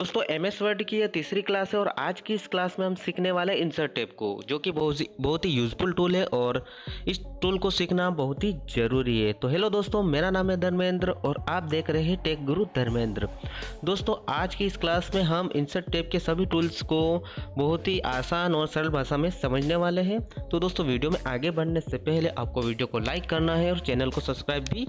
दोस्तों MS word की यह तीसरी क्लास है और आज की इस क्लास में हम सीखने वाले हैं इंसर्ट टैब को, जो कि बहुत ही यूजफुल टूल है और इस टूल को सीखना बहुत ही ज़रूरी है। तो हेलो दोस्तों, मेरा नाम है धर्मेंद्र और आप देख रहे हैं टेक गुरु धर्मेंद्र। दोस्तों आज की इस क्लास में हम इंसर्ट टैब के सभी टूल्स को बहुत ही आसान और सरल भाषा में समझने वाले हैं। तो दोस्तों वीडियो में आगे बढ़ने से पहले आपको वीडियो को लाइक करना है और चैनल को सब्सक्राइब भी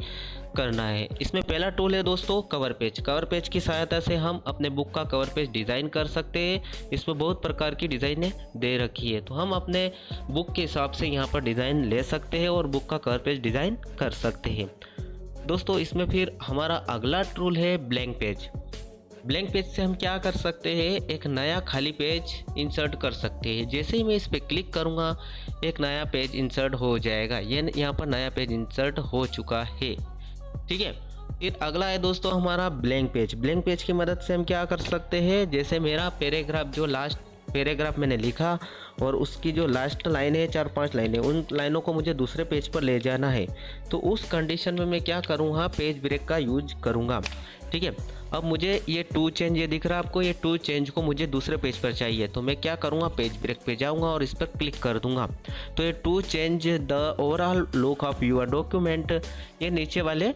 करना है। इसमें पहला टूल है दोस्तों कवर पेज। कवर पेज की सहायता से हम अपने बुक का कवर पेज डिज़ाइन कर सकते हैं। इसमें बहुत प्रकार की डिज़ाइनें दे रखी है, तो हम अपने बुक के हिसाब से यहाँ पर डिज़ाइन ले सकते हैं और बुक का कवर पेज डिज़ाइन कर सकते हैं। दोस्तों इसमें फिर हमारा अगला टूल है ब्लैंक पेज। ब्लैंक पेज से हम क्या कर सकते हैं, एक नया खाली पेज इंसर्ट कर सकते हैं। जैसे ही मैं इस पर क्लिक करूँगा एक नया पेज इंसर्ट हो जाएगा। ये यहाँ पर नया पेज इंसर्ट हो चुका है, ठीक है। फिर अगला है दोस्तों हमारा ब्लैंक पेज। ब्लैंक पेज की मदद से हम क्या कर सकते हैं, जैसे मेरा पैराग्राफ, जो लास्ट पैराग्राफ मैंने लिखा और उसकी जो लास्ट लाइन है, 4-5 लाइनें, उन लाइनों को मुझे दूसरे पेज पर ले जाना है। तो उस कंडीशन में मैं क्या करूँगा, पेज ब्रेक का यूज करूँगा, ठीक है। अब मुझे ये टू चेंज, ये दिख रहा है आपको, ये टू चेंज को मुझे दूसरे पेज पर चाहिए, तो मैं क्या करूँगा, पेज ब्रेक पे जाऊँगा और इस पर क्लिक कर दूँगा। तो ये to change the overall look of your document, ये नीचे वाले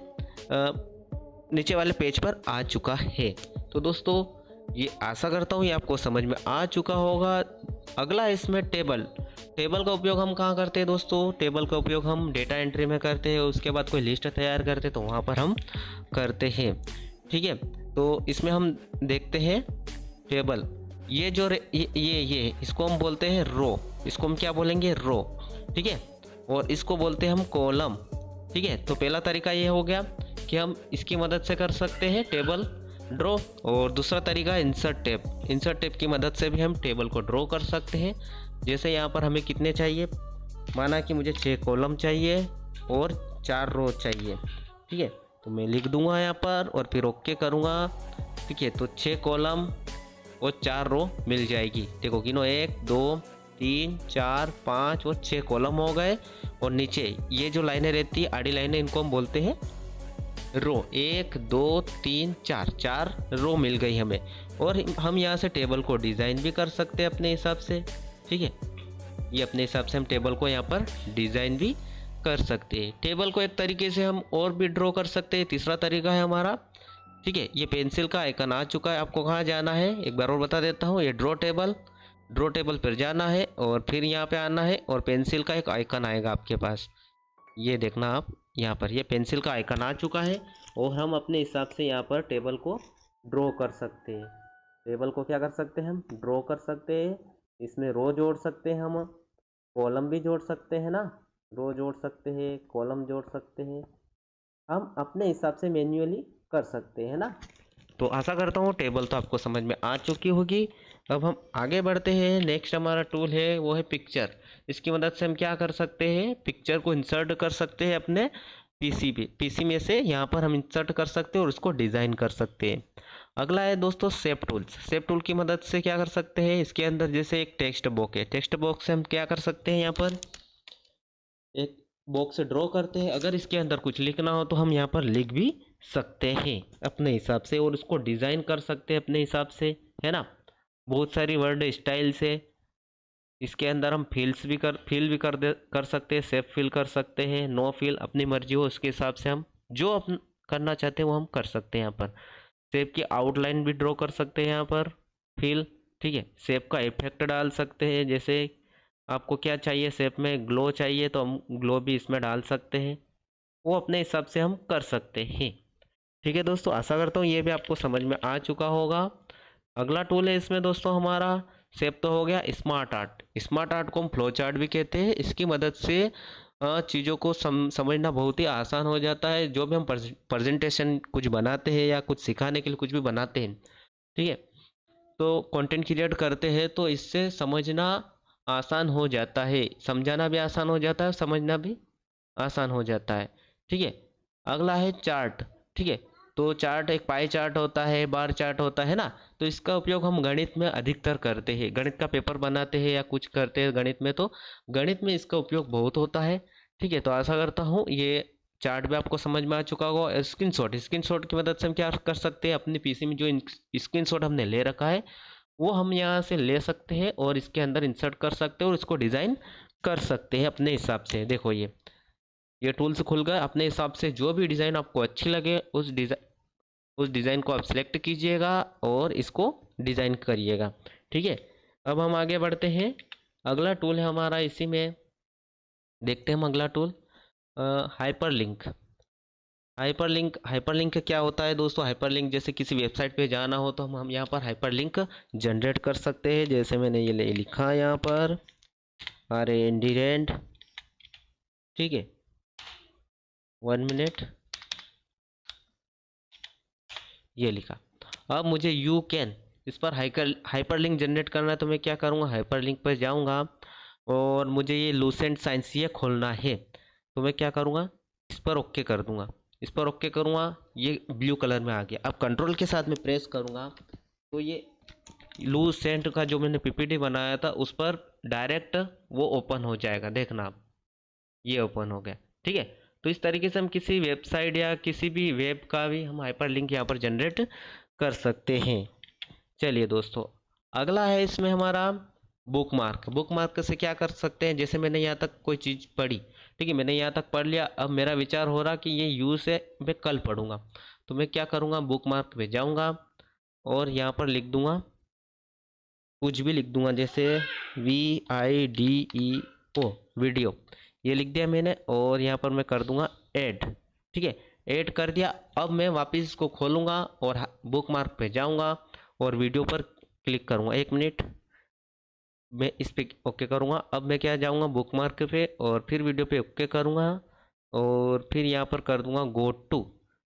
पेज पर आ चुका है। तो दोस्तों ये आशा करता हूँ ये आपको समझ में आ चुका होगा। अगला इसमें टेबल। टेबल का उपयोग हम कहाँ करते हैं दोस्तों, टेबल का उपयोग हम डेटा एंट्री में करते हैं, उसके बाद कोई लिस्ट तैयार करते हैं तो वहाँ पर हम करते हैं, ठीक है। तो इसमें हम देखते हैं टेबल, ये जो ये इसको हम बोलते हैं रो, इसको हम क्या बोलेंगे, रो, ठीक है। और इसको बोलते हैं हम कॉलम, ठीक है। तो पहला तरीका ये हो गया कि हम इसकी मदद से कर सकते हैं टेबल ड्रॉ, और दूसरा तरीका इंसर्ट टैब। इंसर्ट टैब की मदद से भी हम टेबल को ड्रॉ कर सकते हैं। जैसे यहाँ पर हमें कितने चाहिए, माना कि मुझे 6 कॉलम चाहिए और 4 रो चाहिए, ठीक है। तो मैं लिख दूंगा यहाँ पर और फिर ओके करूँगा, ठीक है। तो 6 कॉलम और 4 रो मिल जाएगी। देखो गिनो, 1 2 3 4 5 और 6 कॉलम हो गए। और नीचे ये जो लाइनें रहती है आड़ी लाइनें, इनको हम बोलते हैं रो। 1 2 3 4 रो मिल गई हमें। और हम यहाँ से टेबल को डिज़ाइन भी कर सकते हैं अपने हिसाब से, ठीक है। ये अपने हिसाब से हम टेबल को यहाँ पर डिज़ाइन भी कर सकते हैं। टेबल को एक तरीके से हम और भी ड्रॉ कर सकते हैं। तीसरा तरीका है हमारा, ठीक है। ये पेंसिल का आइकन आ चुका है, आपको कहाँ जाना है एक बार और बता देता हूँ। ये ड्रॉ टेबल पर जाना है और फिर यहाँ पे आना है और पेंसिल का एक आइकन आएगा आपके पास, ये देखना आप यहाँ पर, ये पेंसिल का आइकन आ चुका है। और हम अपने हिसाब से यहाँ पर टेबल को ड्रॉ कर सकते हैं। टेबल को क्या कर सकते हैं, हम ड्रॉ कर सकते हैं। इसमें रो जोड़ सकते हैं, हम कॉलम भी जोड़ सकते हैं ना, रो जोड़ सकते हैं, कॉलम जोड़ सकते हैं, हम अपने हिसाब से मैन्युअली कर सकते हैं ना। तो आशा करता हूँ टेबल तो आपको समझ में आ चुकी होगी। अब हम आगे बढ़ते हैं। नेक्स्ट हमारा टूल है वो है पिक्चर। इसकी मदद से हम क्या कर सकते हैं, पिक्चर को इंसर्ट कर सकते हैं अपने पीसी में से, यहाँ पर हम इंसर्ट कर सकते हैं और उसको डिज़ाइन कर सकते हैं। अगला है दोस्तों शेप टूल्स। शेप टूल की मदद से क्या कर सकते हैं, इसके अंदर जैसे एक टेक्स्ट बॉक्स है, टेक्स्ट बॉक्स से हम क्या कर सकते हैं, यहाँ पर एक बॉक्स ड्रॉ करते हैं। अगर इसके अंदर कुछ लिखना हो तो हम यहाँ पर लिख भी सकते हैं अपने हिसाब से और उसको डिज़ाइन कर सकते हैं अपने हिसाब से, है ना। बहुत सारी वर्ड स्टाइल से इसके अंदर हम फिल भी कर सकते हैं, सेफ फिल कर सकते हैं, नो फिल, अपनी मर्जी हो उसके हिसाब से हम जो करना चाहते हैं वो हम कर सकते हैं। यहाँ पर सेप की आउटलाइन भी ड्रॉ कर सकते हैं, यहाँ पर फिल, ठीक है। सेप का इफेक्ट डाल सकते हैं, जैसे आपको क्या चाहिए, शेप में ग्लो चाहिए तो हम ग्लो भी इसमें डाल सकते हैं, वो अपने हिसाब से हम कर सकते हैं, ठीक है दोस्तों। आशा करता हूँ ये भी आपको समझ में आ चुका होगा। अगला टूल है इसमें दोस्तों हमारा, शेप तो हो गया, स्मार्ट आर्ट। स्मार्ट आर्ट को हम फ्लो चार्ट भी कहते हैं। इसकी मदद से चीज़ों को समझना बहुत ही आसान हो जाता है। जो भी हम प्रेजेंटेशन कुछ बनाते हैं या कुछ सिखाने के लिए कुछ भी बनाते हैं, ठीक है, तो कंटेंट क्रिएट करते हैं तो इससे समझना आसान हो जाता है, समझाना भी आसान हो जाता है, समझना भी आसान हो जाता है, ठीक है। अगला है चार्ट, ठीक है। तो चार्ट एक पाई चार्ट होता है, बार चार्ट होता है ना, तो इसका उपयोग हम गणित में अधिकतर करते हैं। गणित का पेपर बनाते हैं या कुछ करते हैं गणित में, तो गणित में इसका उपयोग बहुत होता है, ठीक है। तो आशा करता हूँ ये चार्ट भी आपको समझ में आ चुका होगा। स्क्रीनशॉट की मदद से हम क्या कर सकते हैं, अपने पीसी में जो स्क्रीनशॉट हमने ले रखा है वो हम यहाँ से ले सकते हैं और इसके अंदर इंसर्ट कर सकते हैं और इसको डिज़ाइन कर सकते हैं अपने हिसाब से। देखो ये टूल्स खुल गए। अपने हिसाब से जो भी डिज़ाइन आपको अच्छी लगे उस डिज़ाइन को आप सिलेक्ट कीजिएगा और इसको डिज़ाइन करिएगा। ठीक है, अब हम आगे बढ़ते हैं। अगला टूल है हमारा, इसी में देखते हैं हम अगला टूल, हाइपरलिंक। हाइपरलिंक क्या होता है दोस्तों? हाइपरलिंक जैसे किसी वेबसाइट पे जाना हो तो हम यहाँ पर हाइपरलिंक जनरेट कर सकते हैं। जैसे मैंने ये लिखा यहाँ पर RAND, ठीक है, 1 मिनट, ये लिखा। अब मुझे यू कैन इस पर हाइपरलिंक जनरेट करना है तो मैं क्या करूँगा, हाइपरलिंक पर जाऊँगा और मुझे ये लूसेंट साइंस ये खोलना है तो मैं क्या करूँगा, इस पर ओके कर दूँगा। इस पर ओके करूँगा, ये ब्लू कलर में आ गया। अब कंट्रोल के साथ में प्रेस करूँगा तो ये लूसेंट का जो मैंने PPT बनाया था उस पर डायरेक्ट वो ओपन हो जाएगा। देखना आप, ये ओपन हो गया। ठीक है, तो इस तरीके से हम किसी वेबसाइट या किसी भी वेब का भी हम हाइपरलिंक यहाँ पर जनरेट कर सकते हैं। चलिए दोस्तों, अगला है इसमें हमारा बुकमार्क से क्या कर सकते हैं, जैसे मैंने यहाँ तक कोई चीज़ पढ़ी, ठीक है, मैंने यहाँ तक पढ़ लिया। अब मेरा विचार हो रहा कि ये यूज़ है, मैं कल पढ़ूंगा, तो मैं क्या करूँगा, बुकमार्क पे जाऊँगा और यहाँ पर लिख दूँगा, कुछ भी लिख दूँगा, जैसे VIDEO, वीडियो, ये लिख दिया मैंने और यहाँ पर मैं कर दूँगा ऐड। ठीक है, ऐड कर दिया। अब मैं वापस इसको खोलूँगा और बुकमार्क पे जाऊँगा और वीडियो पर क्लिक करूँगा। 1 मिनट, मैं इस पर ओके करूँगा। अब मैं क्या जाऊँगा बुकमार्क पे और फिर वीडियो पे ओके करूँगा और फिर यहाँ पर कर दूँगा गो टू,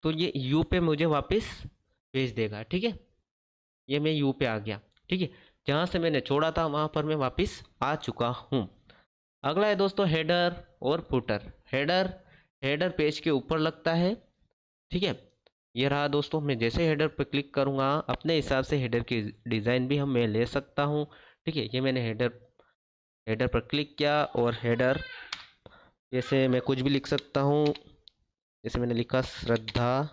तो ये यू पे मुझे वापस भेज देगा। ठीक है, ये मैं यू पे आ गया। ठीक है, जहाँ से मैंने छोड़ा था वहाँ पर मैं वापस आ चुका हूँ। अगला है दोस्तों हेडर और फुटर। हेडर पेज के ऊपर लगता है। ठीक है, ये रहा दोस्तों। मैं जैसे हेडर पर क्लिक करूँगा अपने हिसाब से हेडर की डिज़ाइन भी मैं ले सकता हूँ। ठीक है, ये मैंने हेडर पर क्लिक किया और हेडर जैसे मैं कुछ भी लिख सकता हूँ, जैसे मैंने लिखा श्रद्धा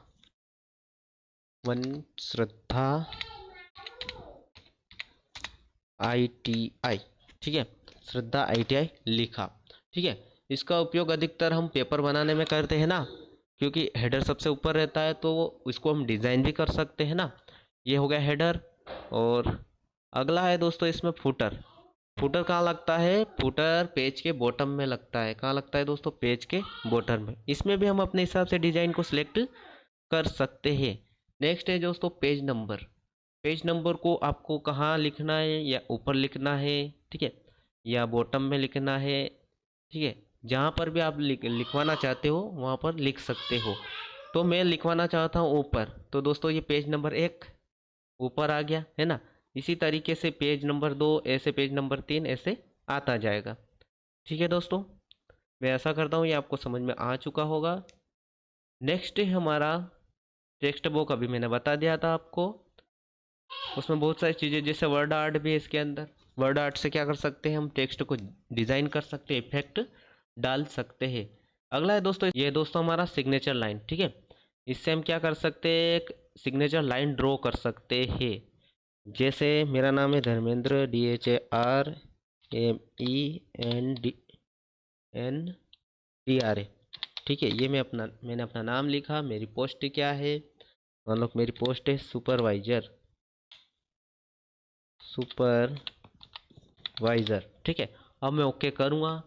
ITI। ठीक है, श्रद्धा ITI लिखा। ठीक है, इसका उपयोग अधिकतर हम पेपर बनाने में करते हैं ना, क्योंकि हेडर सबसे ऊपर रहता है तो इसको हम डिज़ाइन भी कर सकते हैं ना। ये हो गया हेडर। और अगला है दोस्तों इसमें फुटर कहाँ लगता है, फुटर पेज के बॉटम में लगता है। कहाँ लगता है दोस्तों, पेज के बॉटम में। इसमें भी हम अपने हिसाब से डिज़ाइन को सिलेक्ट कर सकते हैं। नेक्स्ट है दोस्तों पेज नंबर को आपको कहाँ लिखना है, या ऊपर लिखना है, ठीक है, या बॉटम में लिखना है। ठीक है, जहाँ पर भी आप लिखवाना चाहते हो वहाँ पर लिख सकते हो। तो मैं लिखवाना चाहता हूँ ऊपर, तो दोस्तों ये पेज नंबर 1 ऊपर आ गया है ना। इसी तरीके से पेज नंबर 2, ऐसे पेज नंबर 3 ऐसे आता जाएगा। ठीक है दोस्तों, मैं ऐसा करता हूँ, ये आपको समझ में आ चुका होगा। नेक्स्ट है हमारा टेक्स्ट बुक। अभी मैंने बता दिया था आपको, उसमें बहुत सारी चीज़ें, जैसे वर्ड आर्ट भी है इसके अंदर। वर्ड आर्ट से क्या कर सकते हैं, हम टेक्स्ट को डिज़ाइन कर सकते हैं, इफेक्ट डाल सकते हैं। अगला है दोस्तों, ये दोस्तों हमारा सिग्नेचर लाइन। ठीक है, इससे हम क्या कर सकते हैं, एक सिग्नेचर लाइन ड्रॉ कर सकते हैं। जैसे मेरा नाम है धर्मेंद्र, DHARMENDRA। ठीक है, ये मैंने अपना नाम लिखा। मेरी पोस्ट क्या है, मान लो मेरी पोस्ट है सुपरवाइज़र। ठीक है, अब मैं ओके करूँगा।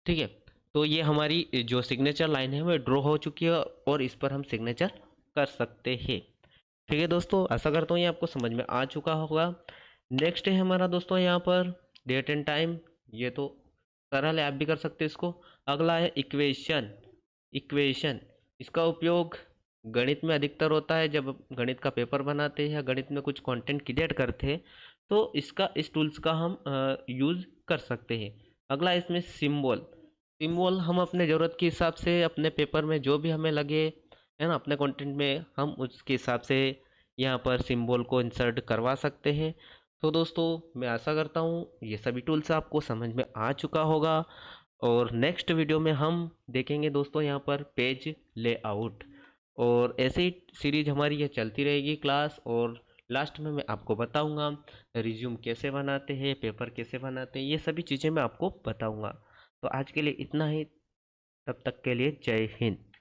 ठीक है, तो ये हमारी जो सिग्नेचर लाइन है वो ड्रॉ हो चुकी है और इस पर हम सिग्नेचर कर सकते हैं। ठीक है दोस्तों, आशा करता हूँ ये आपको समझ में आ चुका होगा। नेक्स्ट है हमारा दोस्तों यहाँ पर डेट एंड टाइम। ये तो सरल है, आप भी कर सकते हैं इसको। अगला है इक्वेशन। इसका उपयोग गणित में अधिकतर होता है। जब गणित का पेपर बनाते हैं या गणित में कुछ कंटेंट क्रिएट करते हैं तो इस टूल्स का हम यूज़ कर सकते हैं। अगला इसमें सिम्बल हम अपने ज़रूरत के हिसाब से अपने पेपर में जो भी हमें लगे, है ना, अपने कंटेंट में हम उसके हिसाब से यहाँ पर सिंबल को इंसर्ट करवा सकते हैं। तो दोस्तों मैं आशा करता हूँ ये सभी टूल्स आपको समझ में आ चुका होगा और नेक्स्ट वीडियो में हम देखेंगे दोस्तों यहाँ पर पेज लेआउट। और ऐसे ही सीरीज हमारी ये चलती रहेगी क्लास, और लास्ट में मैं आपको बताऊंगा रिज्यूम कैसे बनाते हैं, पेपर कैसे बनाते हैं, ये सभी चीज़ें मैं आपको बताऊंगा। तो आज के लिए इतना ही, तब तक के लिए जय हिंद।